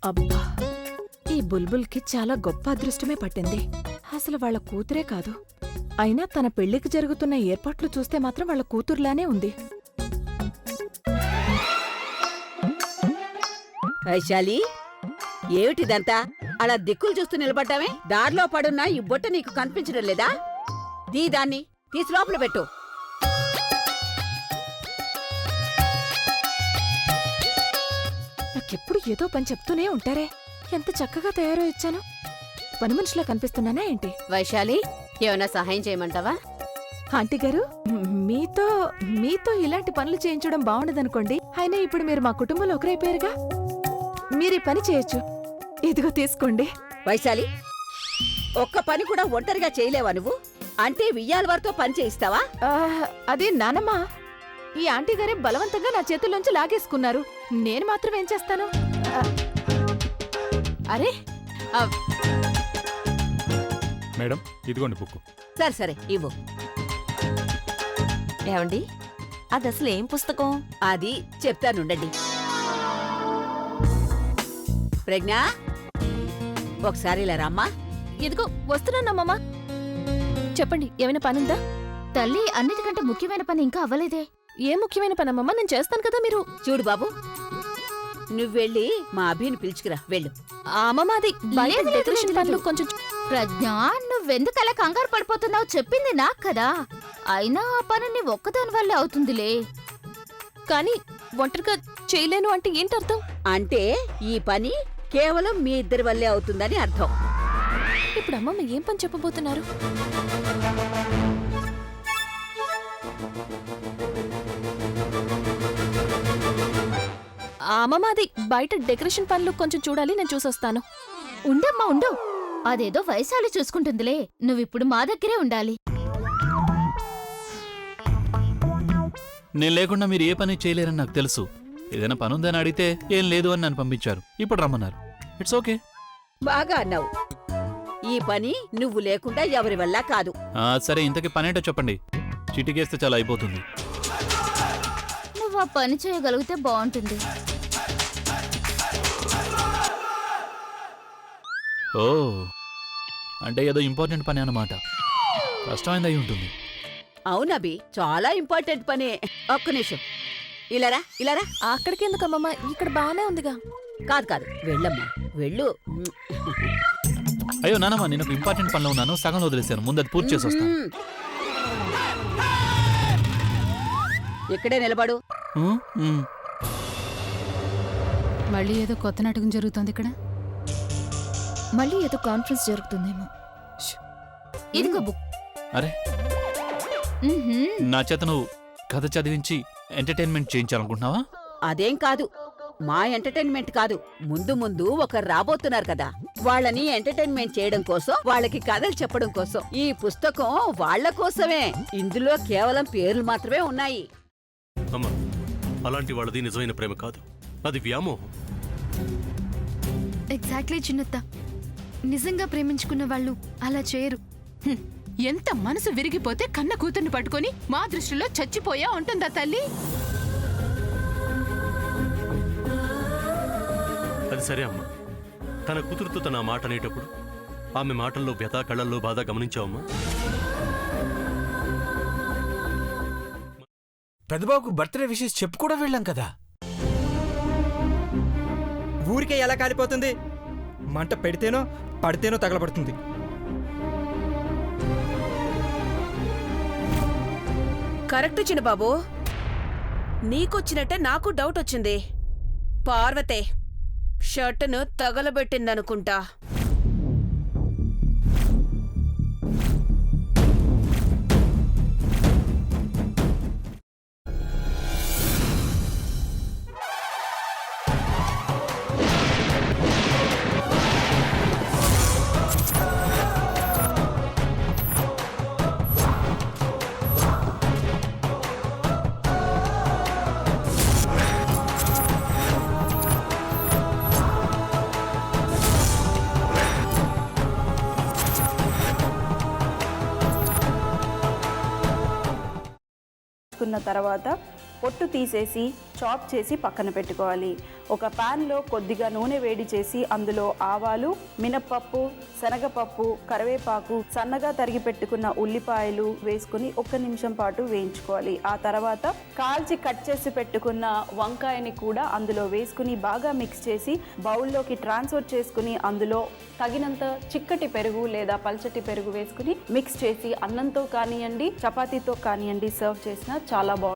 అబ్బా, ఈ బుల్బుల్కి చాలా గొప్ప అదృష్టమే పట్టింది. అసలు వాళ్ళ కూతురే కాదు. అయినా తన పెళ్లికి జరుగుతున్న ఏర్పాట్లు చూస్తే మాత్రం వాళ్ళ కూతురులానే ఉంది. వైశాలి, ఏమిటిదంతా? అలా దిక్కులు చూస్తూ నిలబడ్డామే? దారిలో పడున్నా ఈ బొట్ట నీకు కనిపించడం లేదా? దాన్ని తీసి లోపల పెట్టు. నాకెప్పుడు ఏదో పని చెప్తూనే ఉంటారే. ఎంత చక్కగా తయారో ఇచ్చాను. పని మనిషిలా కనిపిస్తున్నానా ఏంటి? వైశాలి, ఏమైనా సహాయం చేయమంటావా? ఆంటీ గారు, మీతో ఇలాంటి పనులు చేయించడం బాగుండదనుకోండి. అయినా ఇప్పుడు మీరు మా కుటుంబంలో ఒకరైపోయారుగా. మీరీ పని చేయొచ్చు. ఇదిగో తీసుకోండి. వైశాలి, ఒక్క పని కూడా ఒంటరిగా చేయలేవా నువ్వు? అంటే వియ్యాల వారితో పని చేయిస్తావా? అది నానమ్మ, ఈ ఆంటీ గారే బలవంతంగా నా చేతుల్లోంచి లాగేసుకున్నారు. నేను మాత్రం ఏం చేస్తాను? అరే మేడం, ఇదిగోండి బుక్కు. సరే సరే ఇవ్వు. ఏమండి, అది అసలు ఏం పుస్తకం? అది చెప్తానుండండి. ప్రజ్ఞ, ఒకసారి ఇలా రామ్మా. ఇదిగో వస్తున్నానమ్మమ్మ. చెప్పండి, ఏమైనా పనుందా? తల్లి, అన్నిటికంటే ముఖ్యమైన పని ఇంకా అవ్వలేదే. ఏ ముఖ్యమైన పనమ్మమ్మ? నేను చేస్తాను కదా. మీరు చూడు బాబు, నువ్వెళ్ళి మా అభిని పిలుచుకురా. వెళ్ళు. అమ్మమ్మ, అది బయట లేదు, డెకరేషన్ లేదు, పనులు లేదు. కొంచెం. ప్రజ్ఞ, నువ్వెందుకలా కంగారు పడిపోతున్నావు? చెప్పింది నాకు కదా. అయినా ఆ పని నీ ఒక్కదాని వల్లే అవుతుందిలే. కానీ ఒంటరిగా చేయలేను అంటే ఏంటర్థం? అంటే ఈ పని కేవలం మీ ఇద్దరి వల్లే అవుతుందని అర్థం. ఇప్పుడు అమ్మమ్మ ఏం పని చెప్పబోతున్నారు? అమ్మమ్మ, అది బయట డెకరేషన్ పనులు కొంచెం చూడాలి. నేను చూసొస్తాను. ఉండమ్మా, ఉండు. అదేదో వైశాలి చూసుకుంటుందిలే. నువ్విప్పుడు మా దగ్గరే ఉండాలి. నేను లేకుండా మీరు ఏ పని చేయలేరని నాకు తెలుసు. ఏదైనా పని ఉందని అడిగితే ఏం లేదు అని నన్ను పంపించారు. ఇప్పుడు రమ్మన్నారు. It's okay. బాగా అన్నావు. ఈ పని నువ్వు లేకుండా ఎవరి వల్ల కాదు. సరే, ఇంతకీ పనేంటో చెప్పండి. చిటికేస్తే చాలా అయిపోతుంది. నువ్వు ఆ పని చేయగలిగితే బాగుంటుంది. ఓ, అంటే ఏదో ఇంపార్టెంట్ పని అన్నమాట. కష్టమైంది అయి ఉంటుంది. అవునబి, చాలా ఇంపార్టెంట్ పనే. ఒక్క నిమిషం. ఇలారా, ఇలారా. అక్కడికి ఎందుకమ్మమ్మ? ఇక్కడ బానే ఉందిగా. కాదు కాదు, వెళ్ళమ్మా, వెళ్ళు. అయ్యో నానమ్మ, నేను ఒక ఇంపార్టెంట్ పనిలో ఉన్నాను. సగంలో వదిలేశాను. ముందు అది పూర్తి చేసి వస్తాను. ఇక్కడే నిలబడు. మళ్ళీ ఏదో కొత్త నాటకం జరుగుతోంది ఇక్కడ. మళ్ళీ ఏదో కాన్ఫరెన్స్ జరుగుతుందేమో. ఇదిగో బుక్. అరే, నా చేత నువ్వు కథ చదివించి ఎంటర్టైన్మెంట్ చేయించాలనుకుంటున్నావా? అదేం కాదు, మా ఎంటర్టైన్మెంట్ కాదు. ముందు ముందు ఒకరు రాబోతున్నారు కదా, వాళ్ళని ఎంటర్టైన్మెంట్ చేయడం కోసం, వాళ్ళకి కథలు చెప్పడం కోసం ఈ పుస్తకం వాళ్ళ కోసమే. ఇందులో కేవలం పేర్లు మాత్రమే ఉన్నాయి. అమ్మా, అలాంటి వాళ్ళది నిజమైన ప్రేమ కాదు, అది వ్యామోహం. ఎగ్జాక్ట్లీ చిన్నత్త. నిజంగా ప్రేమించుకున్న వాళ్ళు అలా చేయరు. ఎంత మనసు విరిగిపోతే కన్న కూతుర్ని పట్టుకొని మా దృష్టిలో చచ్చిపోయా ఉంటుందా తల్లి? అది సరే అమ్మా, తన కూతురుతో తన మాట అనేటప్పుడు ఆమె మాటల్లో వ్యథ, కళ్ళల్లో బాధ గమనించావమ్మా? పెద్దబాబుకు బర్త్డే విషెస్ చెప్పు కూడా వెళ్ళాం కదా. ఊరికే ఎలా కాలిపోతుంది? మంట పెడితేనో పడితేనో తగలబడుతుంది. కరెక్ట్ చిన్నబాబు, నీకొచ్చినట్టే నాకు డౌట్ వచ్చింది. పార్వతే షర్టును తగలబెట్టిందనుకుంటా. తర్వాత పొట్టు తీసేసి చాప్ చేసి పక్కన పెట్టుకోవాలి. ఒక ప్యాన్లో కొద్దిగా నూనె వేడి చేసి అందులో ఆవాలు, మినప్పప్పు, శనగపప్పు, కరివేపాకు, సన్నగా తరిగి పెట్టుకున్న ఉల్లిపాయలు వేసుకుని 1 నిమిషం పాటు వేయించుకోవాలి. ఆ తర్వాత కాల్చి కట్ చేసి పెట్టుకున్న వంకాయని కూడా అందులో వేసుకుని బాగా మిక్స్ చేసి బౌల్లోకి ట్రాన్స్ఫర్ చేసుకుని అందులో తగినంత చిక్కటి పెరుగు లేదా పల్చటి పెరుగు వేసుకుని మిక్స్ చేసి అన్నంతో కానివ్వండి, చపాతీతో కానివ్వండి సర్వ్ చేసినా చాలా బాగుంటుంది.